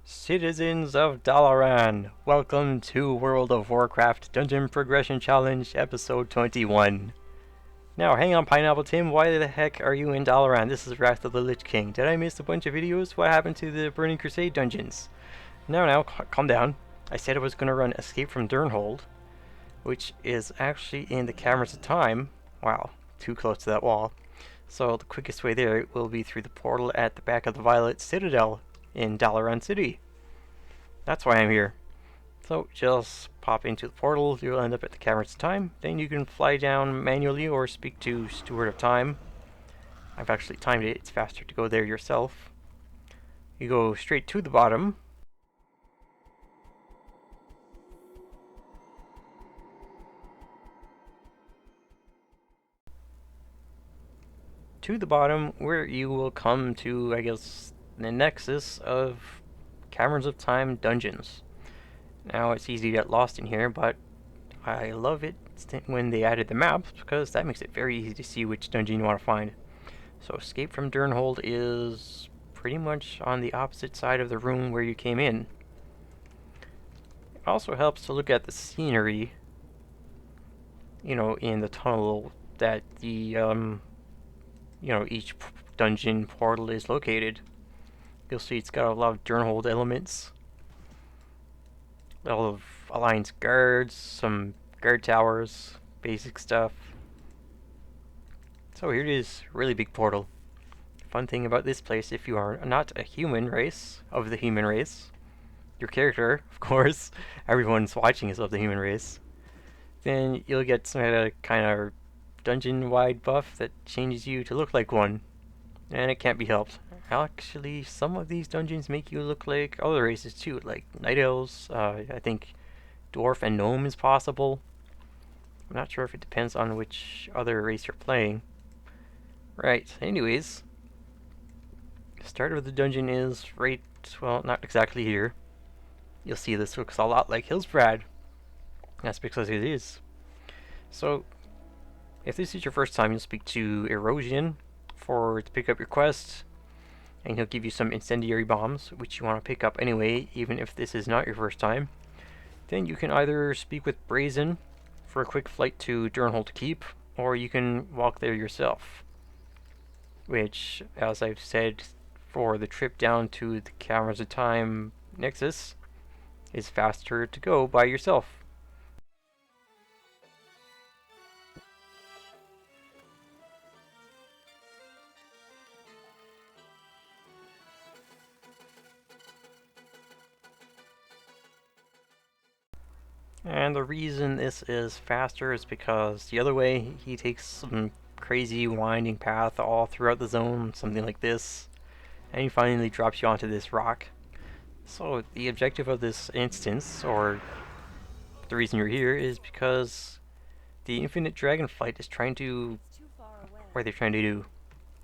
Citizens of Dalaran, welcome to World of Warcraft Dungeon Progression Challenge, Episode 21. Now, hang on, Pineapple Tim, why the heck are you in Dalaran? This is Wrath of the Lich King. Did I miss a bunch of videos? What happened to the Burning Crusade dungeons? Now, calm down. I said I was going to run Escape from Durnhold, which is actually in the Caverns of Time. Wow, too close to that wall. So the quickest way there will be through the portal at the back of the Violet Citadel in Dalaran City. That's why I'm here. So just pop into the portal, you'll end up at the Caverns of Time. Then you can fly down manually or speak to Steward of Time. I've actually timed it, it's faster to go there yourself. You go straight to the bottom. To the bottom, where you will come to, I guess, the nexus of Caverns of Time dungeons. Now it's easy to get lost in here, but I love it when they added the maps because that makes it very easy to see which dungeon you want to find. So Escape from Durnhold is pretty much on the opposite side of the room where you came in. It also helps to look at the scenery, you know, in the tunnel that the each dungeon portal is located. You'll see it's got a lot of Durnhold elements. A lot of Alliance guards, some guard towers, basic stuff. So here it is, really big portal. Fun thing about this place, if you are not a human race, of the human race, your character, of course, everyone's watching is of the human race, then you'll get some kind of dungeon-wide buff that changes you to look like one. And it can't be helped. Actually, some of these dungeons make you look like other races too, like Night Elves. I think Dwarf and Gnome is possible. I'm not sure if it depends on which other race you're playing. Right, anyways. The start of the dungeon is right, well, not exactly here. You'll see this looks a lot like Hillsbrad. That's because it is. So, if this is your first time, you'll speak to Erosion to pick up your quest, and he'll give you some incendiary bombs, which you want to pick up anyway, even if this is not your first time. Then you can either speak with Brazen for a quick flight to Durnhold Keep, or you can walk there yourself. Which, as I've said, for the trip down to the Caverns of Time Nexus, is faster to go by yourself. And the reason this is faster is because the other way, he takes some crazy winding path all throughout the zone, something like this, and he finally drops you onto this rock. So the objective of this instance, or the reason you're here, is because the Infinite Dragonflight is trying to, what they're trying to do,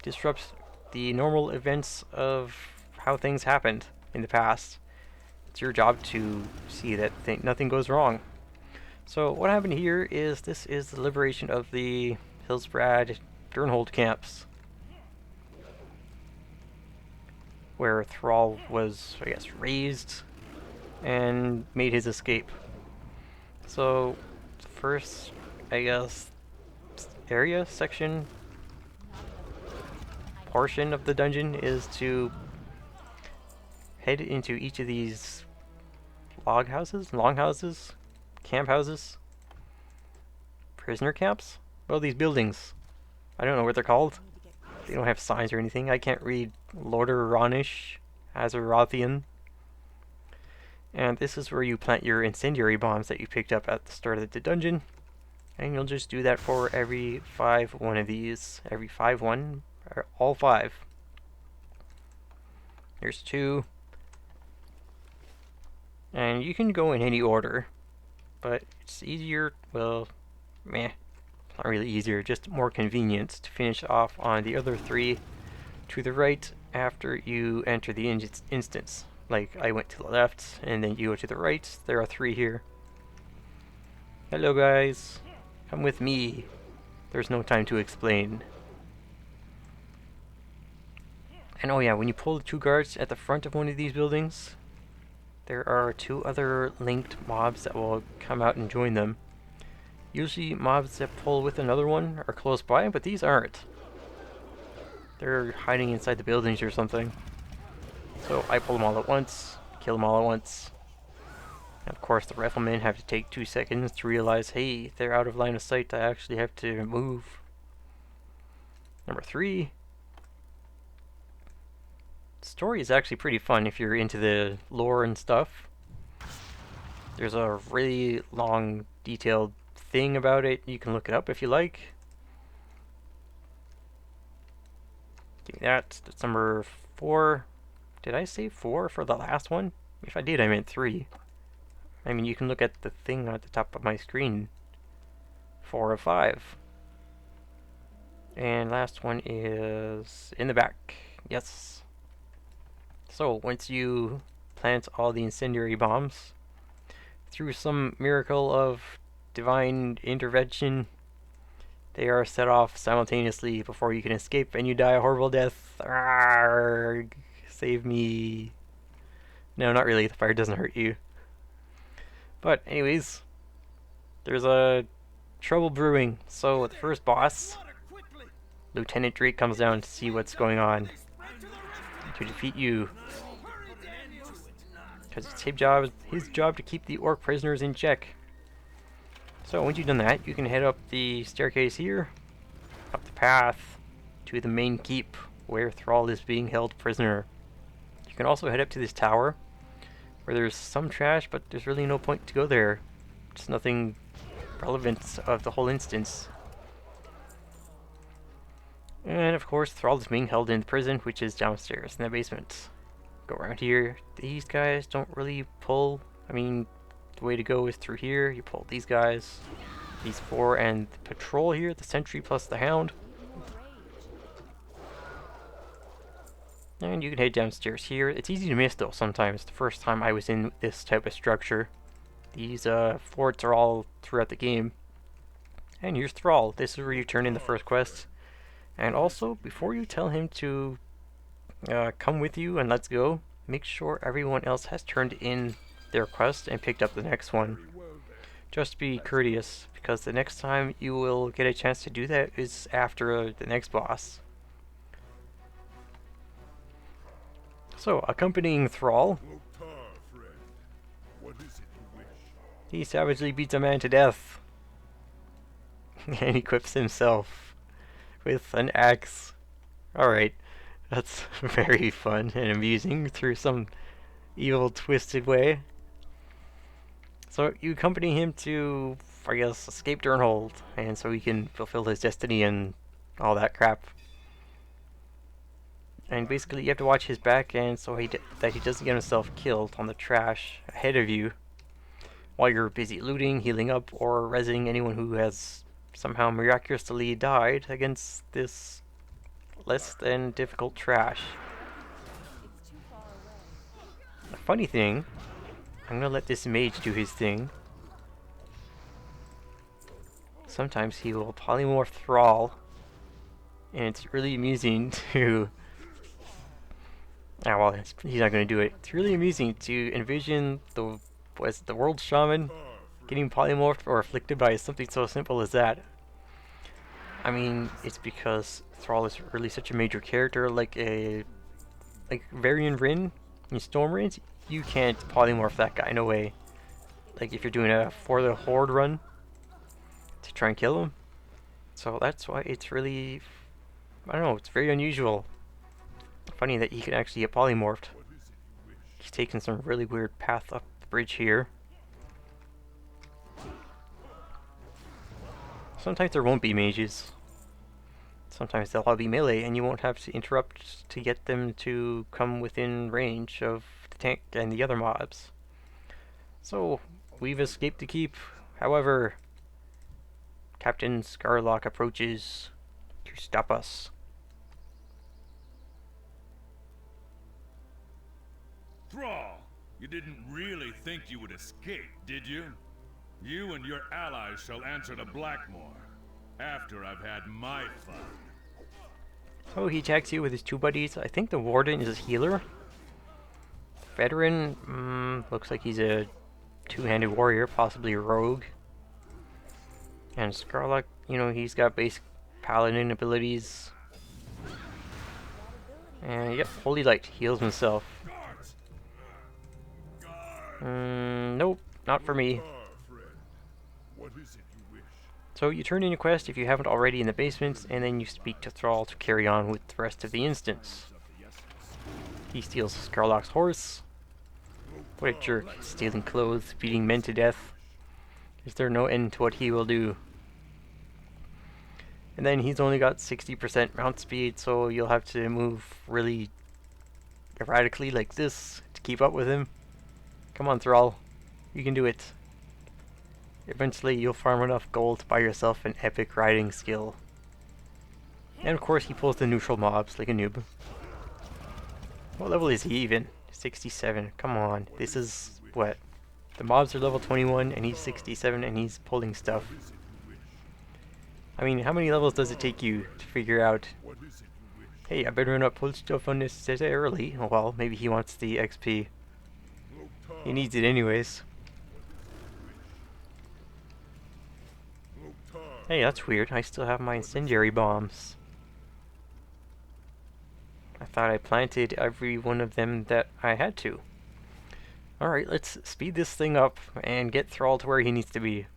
disrupt the normal events of how things happened in the past. It's your job to see that nothing goes wrong. So what happened here is this is the liberation of the Hillsbrad Durnhold camps, where Thrall was, I guess, raised and made his escape. So the first, I guess, portion of the dungeon is to head into each of these longhouses, camp houses, prisoner camps? Well, these buildings. I don't know what they're called. They don't have signs or anything. I can't read Lorder Ronish as a Rothian. And this is where you plant your incendiary bombs that you picked up at the start of the dungeon. And you'll just do that for every 1 of these. Every 1, or all 5. Here's 2. And you can go in any order, but it's easier, well, not really easier, just more convenient to finish off on the other 3 to the right after you enter the instance. Like, I went to the left, and then you go to the right. There are 3 here. Hello guys, come with me. There's no time to explain. And oh yeah, when you pull the 2 guards at the front of one of these buildings, there are 2 other linked mobs that will come out and join them. Usually mobs that pull with another one are close by, but these aren't. They're hiding inside the buildings or something. So I pull them all at once, kill them all at once. And of course the riflemen have to take 2 seconds to realize, hey, they're out of line of sight, I actually have to move. Number 3. The story is actually pretty fun if you're into the lore and stuff. There's a really long, detailed thing about it. You can look it up if you like. Give me that. That's number 4. Did I say 4 for the last one? If I did, I meant 3. I mean, you can look at the thing at the top of my screen. 4 of 5. And last one is in the back. Yes. So, once you plant all the incendiary bombs, through some miracle of divine intervention, they are set off simultaneously before you can escape, and you die a horrible death. Arrgh, save me. No, not really. The fire doesn't hurt you. But anyways, there's a trouble brewing. So the first boss, Lieutenant Drake, comes down to see what's going on, to defeat you. Because it's his job to keep the orc prisoners in check. So once you've done that, you can head up the staircase here, up the path, to the main keep, where Thrall is being held prisoner. You can also head up to this tower, where there's some trash, but there's really no point to go there. Just nothing relevant of the whole instance. And of course, Thrall is being held in the prison, which is downstairs in the basement. Go around here. These guys don't really pull. I mean, the way to go is through here. You pull these guys, these 4, and the patrol here, the sentry plus the hound. And you can head downstairs here. It's easy to miss though sometimes. The first time I was in this type of structure. These forts are all throughout the game. And here's Thrall. This is where you turn in the first quest. And also, before you tell him to come with you and let's go, make sure everyone else has turned in their quest and picked up the next one. Just be courteous, because the next time you will get a chance to do that is after the next boss. So, accompanying Thrall, he savagely beats a man to death and equips himself with an axe. Alright, that's very fun and amusing through some evil, twisted way. So you accompany him to, I guess, escape Durnhold, and so he can fulfill his destiny and all that crap. And basically you have to watch his back, and so that he doesn't get himself killed on the trash ahead of you while you're busy looting, healing up, or rezzing anyone who has somehow miraculously died against this less than difficult trash. The funny thing, I'm gonna let this mage do his thing. Sometimes he will polymorph Thrall, and it's really amusing to... Ah, well, he's not gonna do it. It's really amusing to envision the world shaman getting polymorphed or afflicted by something so simple as that. I mean, it's because Thrall is really such a major character, like Varian Rin in Stormwind. You can't polymorph that guy, no way. Like if you're doing a For the Horde run to try and kill him. So that's why it's really, I don't know, it's very unusual. Funny that he can actually get polymorphed. He's taking some really weird path up the bridge here. Sometimes there won't be mages. Sometimes they'll all be melee, and you won't have to interrupt to get them to come within range of the tank and the other mobs. So, we've escaped the keep. However, Captain Scarlock approaches to stop us. Thrall, you didn't really think you would escape, did you? You and your allies shall answer to Blackmore, after I've had my fun. So he attacks you with his 2 buddies. I think the Warden is a healer. veteran. Looks like he's a two-handed warrior, possibly a rogue. And Scarlock, you know, he's got basic paladin abilities. And yep, Holy Light heals himself. Nope, not for me. So you turn in your quest if you haven't already in the basement, and then you speak to Thrall to carry on with the rest of the instance. He steals Scarlock's horse. What a jerk, stealing clothes, beating men to death. Is there no end to what he will do? And then he's only got 60% mount speed, so you'll have to move really erratically like this to keep up with him. Come on, Thrall. You can do it. Eventually, you'll farm enough gold to buy yourself an epic riding skill. And of course, he pulls the neutral mobs like a noob. What level is he even? 67. Come on. This is what? The mobs are level 21 and he's 67 and he's pulling stuff. I mean, how many levels does it take you to figure out, hey, I better not pull stuff unnecessarily? Oh well, maybe he wants the XP. He needs it anyways. Hey, that's weird. I still have my incendiary bombs. I thought I planted every one of them that I had to. Alright, let's speed this thing up and get Thrall to where he needs to be.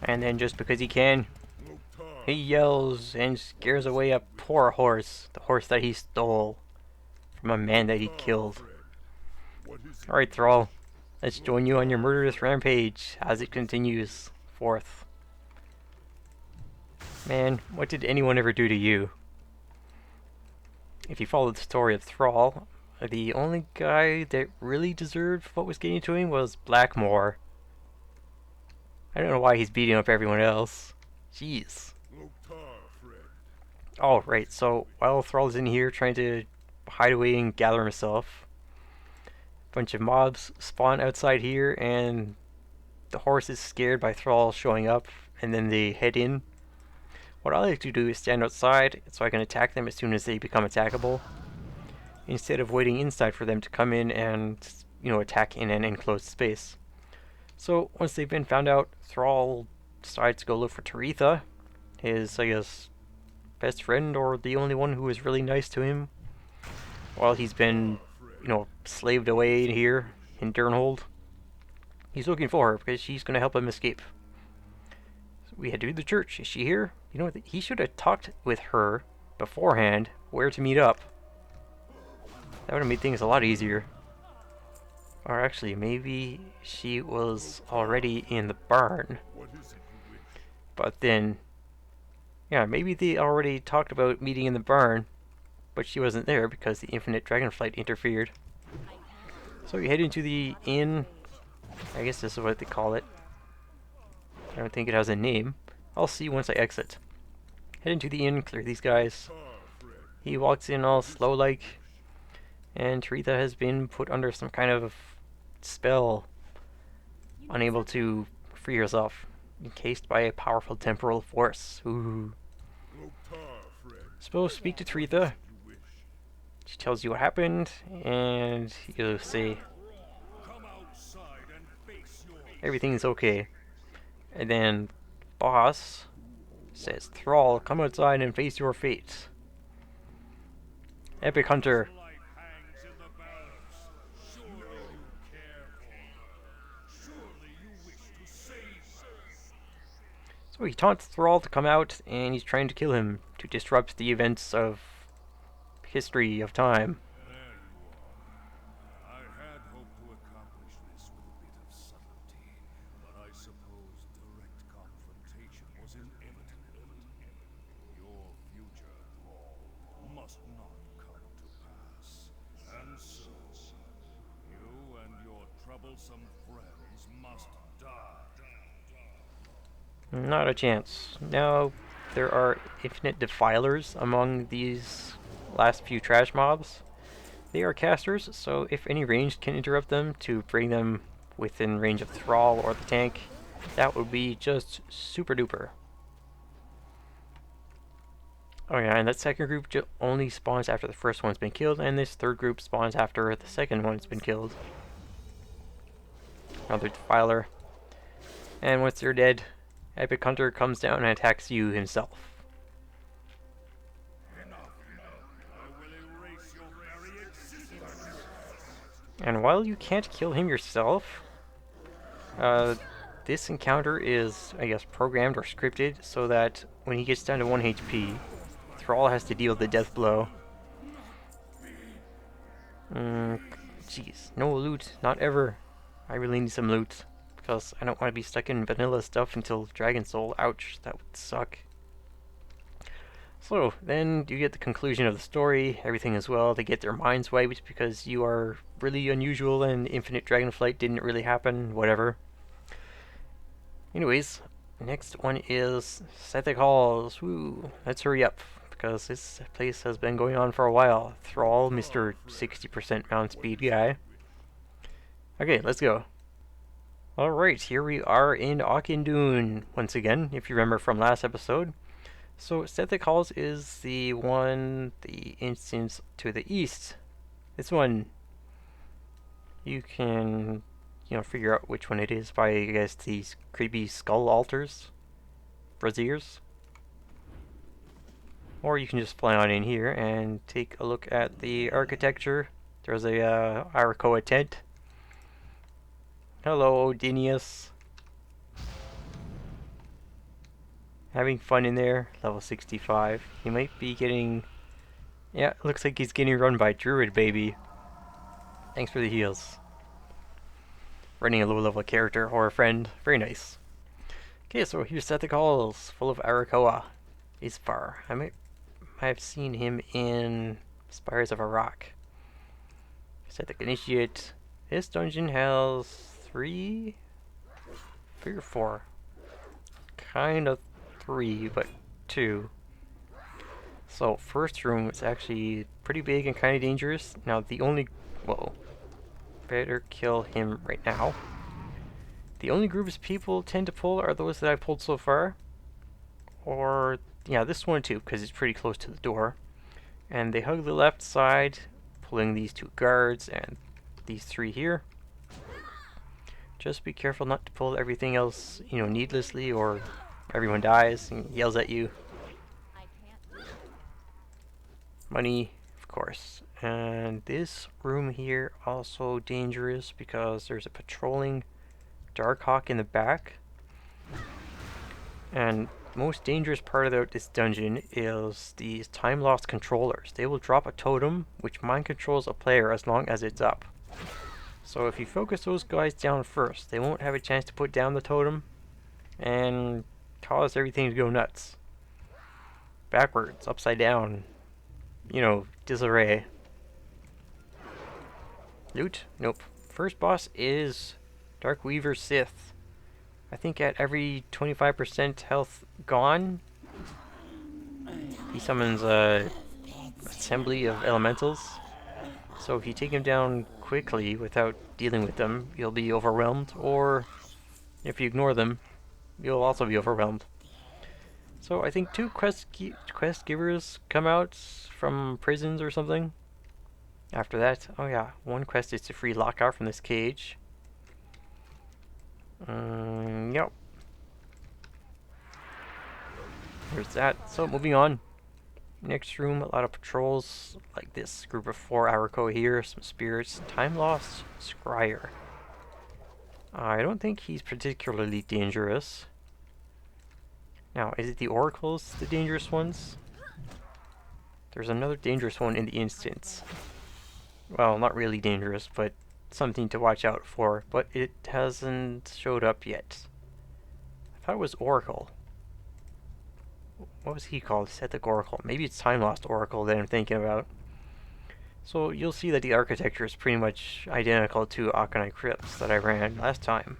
And then just because he can, he yells and scares away a poor horse. The horse that he stole from a man that he killed. Alright, Thrall. Let's join you on your murderous rampage as it continues forth. Man, what did anyone ever do to you? If you follow the story of Thrall, the only guy that really deserved what was getting to him was Blackmore. I don't know why he's beating up everyone else. Jeez. Oh, right, so while Thrall's in here trying to hide away and gather himself, a bunch of mobs spawn outside here, and the horse is scared by Thrall showing up, and then they head in. What I like to do is stand outside so I can attack them as soon as they become attackable, instead of waiting inside for them to come in and, you know, attack in an enclosed space. So once they've been found out, Thrall decides to go look for Taretha, his, I guess, best friend, or the only one who was really nice to him while he's been, you know, slaved away here in Durnhold. He's looking for her because she's going to help him escape. So we head to the church. Is she here? You know, he should have talked with her beforehand where to meet up. That would have made things a lot easier. Or actually, maybe she was already in the barn. But then, yeah, maybe they already talked about meeting in the barn, but she wasn't there because the infinite dragonflight interfered. So we head into the inn. I guess this is what they call it. I don't think it has a name. I'll see once I exit. Head into the inn, clear these guys. He walks in all slow-like, and Taretha has been put under some kind of spell, unable to free herself, encased by a powerful temporal force. Ooh. Suppose speak to Taretha. She tells you what happened, and you say everything's okay. And then boss says, Thrall, come outside and face your fate. Epic Hunter. So he taunts Thrall to come out, and he's trying to kill him to disrupt the events of history of time. I had hoped to accomplish this with a bit of subtlety, but I suppose direct confrontation was inevitable. Your future, Thrall, must not come to pass. And so, you and your troublesome friends must die. Not a chance. Now, there are infinite defilers among these last few trash mobs, They are casters, so if any ranged can interrupt them to bring them within range of Thrall or the tank, that would be just super duper. Oh yeah, and that second group only spawns after the first one's been killed, and this third group spawns after the second one's been killed. Another Defiler. And once they're dead, Epic Hunter comes down and attacks you himself. And while you can't kill him yourself, this encounter is, I guess, programmed or scripted so that when he gets down to 1 HP, Thrall has to deal the death blow. Jeez, no loot, not ever. I really need some loot, because I don't want to be stuck in vanilla stuff until Dragon Soul. Ouch, that would suck. So, then you get the conclusion of the story, everything is well, they get their minds wiped because you are really unusual and infinite dragonflight didn't really happen, whatever. Anyways, next one is Sethekk Halls. Woo, let's hurry up, because this place has been going on for a while. Thrall, Mr. 60% mount speed guy. Okay, let's go. Alright, here we are in Auchindoun once again, if you remember from last episode. So, Sethekk Halls is the instance to the east. This one, you can, figure out which one it is by, I guess, these creepy skull altars, braziers. Or you can just fly on in here and take a look at the architecture. There's a Arakoa tent. Hello, Odinius. Having fun in there, level 65. He might be getting... Yeah, looks like he's getting run by Druid Baby. Thanks for the heals. Running a low-level character or a friend. Very nice. Okay, so here's Sethekk Halls, full of Arakoa. Isfar. I might have seen him in Spires of Arak. Sethekk Initiate. This dungeon has 3 or 4. Kind of 3, but 2. So, first room is actually pretty big and kind of dangerous. Now, the only... Whoa. Better kill him right now. The only groups people tend to pull are those that I've pulled so far. Or, yeah, this one too, because it's pretty close to the door. And they hug the left side, pulling these 2 guards and these 3 here. Just be careful not to pull everything else, needlessly, or everyone dies and yells at you. Money, of course. And this room here also dangerous because there's a patrolling Darkhawk in the back. And most dangerous part about this dungeon is these time lost controllers. They will drop a totem which mind controls a player as long as it's up. So if you focus those guys down first, they won't have a chance to put down the totem and cause everything to go nuts. Backwards, upside down, disarray. Loot? Nope. First boss is Darkweaver Sith. I think at every 25% health gone, he summons a assembly of elementals. So if you take him down quickly without dealing with them, you'll be overwhelmed, or if you ignore them, you'll also be overwhelmed. So I think 2 quest givers come out from prisons or something. After that, oh yeah, 1 quest is to free Lockhart from this cage. Yep. There's that. So moving on. Next room, a lot of patrols, like this group of 4 Arakoa here, some spirits. Time lost Scryer. I don't think he's particularly dangerous. Now, is it the oracles, the dangerous ones? There's another dangerous one in the instance. Well, not really dangerous, but something to watch out for. But it hasn't showed up yet. I thought it was Oracle. What was he called? Sethekk Oracle. Maybe it's Time Lost Oracle that I'm thinking about. So you'll see that the architecture is pretty much identical to Aconite Crypts that I ran last time.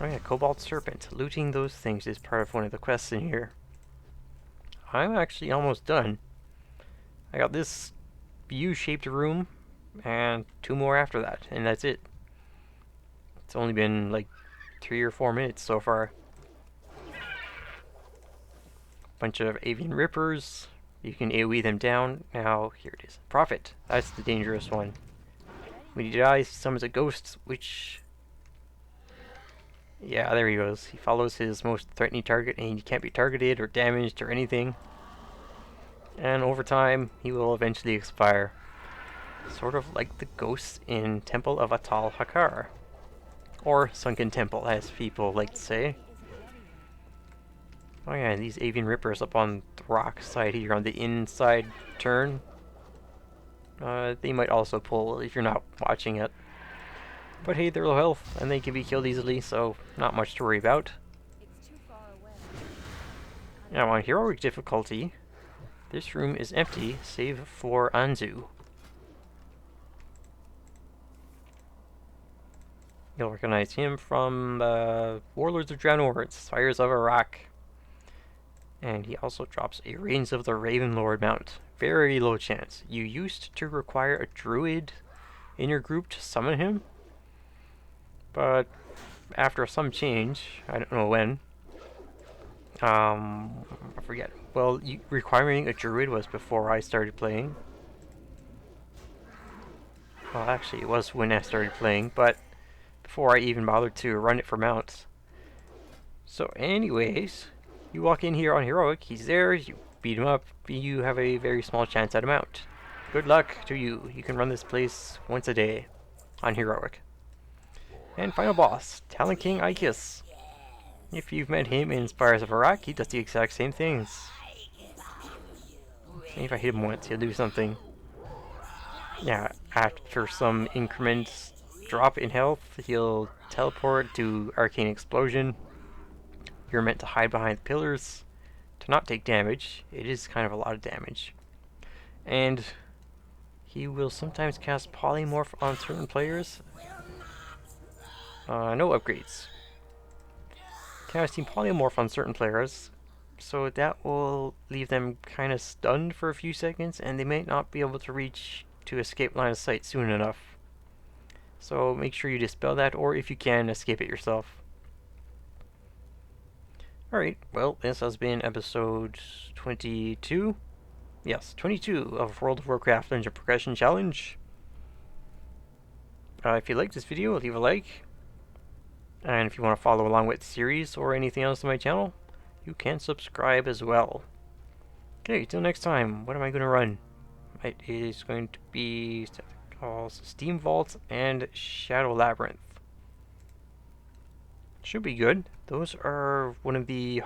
Oh yeah, Cobalt Serpent. Looting those things is part of one of the quests in here. I'm actually almost done. I got this U-shaped room, and 2 more after that, and that's it. It's only been like 3 or 4 minutes so far. Bunch of avian rippers. You can AoE them down. Now, here it is. Prophet. That's the dangerous one. When he dies, he summons a ghost, which... Yeah, there he goes. He follows his most threatening target, and he can't be targeted or damaged or anything. And over time, he will eventually expire. Sort of like the ghosts in Temple of Atal Hakar. Or Sunken Temple, as people like to say. Oh yeah, and these avian rippers up on the rock side here on the inside turn. They might also pull if you're not watching it. But hey, they're low health, and they can be killed easily, so not much to worry about. Now on heroic difficulty, this room is empty, save for Anzu. You'll recognize him from Warlords of Draenor, Fires of Iraq. And he also drops a Reigns of the Ravenlord mount. Very low chance. You used to require a druid in your group to summon him, but after some change, I don't know when, I forget. Well, requiring a druid was before I started playing. Well, actually, it was when I started playing, but before I even bothered to run it for mounts. So anyways, you walk in here on heroic, he's there, you beat him up, you have a very small chance at a mount. Good luck to you. You can run this place once a day on heroic. And final boss, Talon King Ikis. If you've met him in Spires of Iraq, he does the exact same things. And if I hit him once, he'll do something. Yeah, after some increments drop in health, he'll teleport to Arcane Explosion. You're meant to hide behind the pillars to not take damage. It is kind of a lot of damage. And he will sometimes cast Polymorph on certain players. No upgrades. Casting Polymorph on certain players, so that will leave them kind of stunned for a few seconds, and they may not be able to reach to escape line of sight soon enough. So make sure you dispel that, or if you can, escape it yourself. Alright, well, this has been episode 22. Yes, 22 of World of Warcraft Dungeon Progression Challenge. If you liked this video, leave a like. And if you want to follow along with the series or anything else on my channel, you can subscribe as well. Okay, till next time, what am I going to run? It is going to be Steam Vault and Shadow Labyrinth. Should be good. Those are one of the,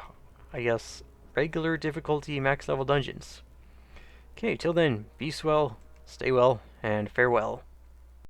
I guess, regular difficulty max level dungeons. Okay, till then, be swell, stay well, and farewell.